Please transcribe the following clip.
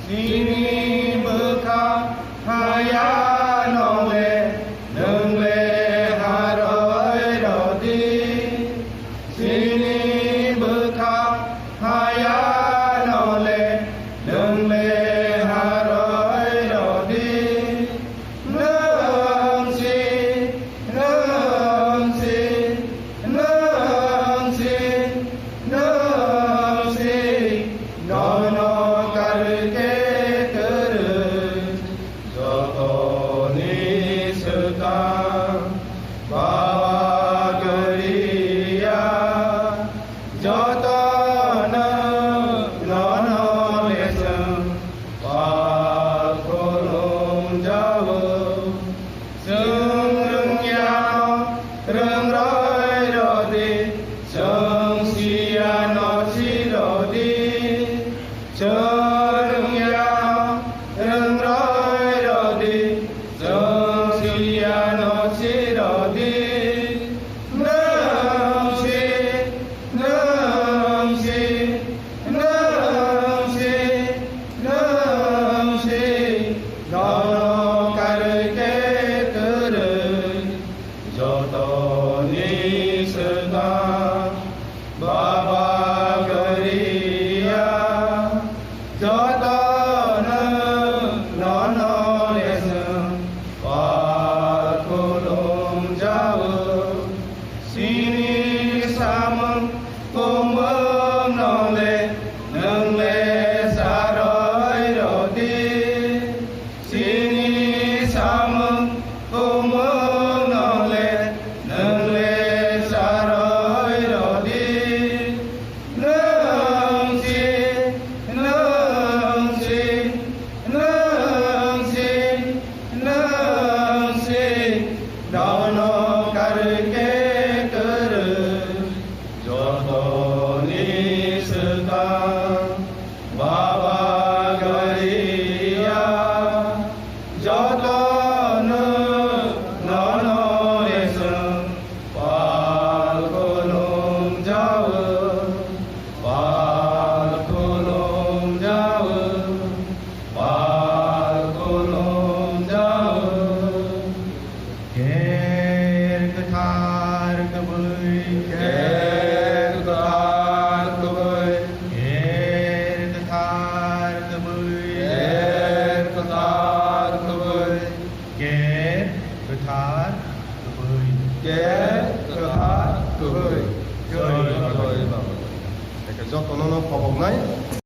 Sini bekam haya nole nengle haroi rodi. Sini bekam haya nole nengle haroi rodi. Nâng si nâng si nâng si nâng si no no karke Bawa geria jotana nono lesem pakolong jawa seng ya reng roi rodi seng sia no si rodi seng ya reng roi rodi seng sia no si rodi. Nono karke terus joto ni sedang baba geria joto nono lesem pakolong jawa sini sameng kumbang nole nengle saroi rodi. Sini sameng kumbang nole nengle saroi rodi. Neng si neng si neng si neng si nono karke terus joto ni sedang baba geria jotana nono lesem pakolong jawa pakolong jawa pakolong jawa ker ketar kebui ker ketar kebui ker ketar kebui ker ketar kebui ker ketar kebui ker ketar kebui. Rồi, rồi. Cái giọt nó phò bọc này.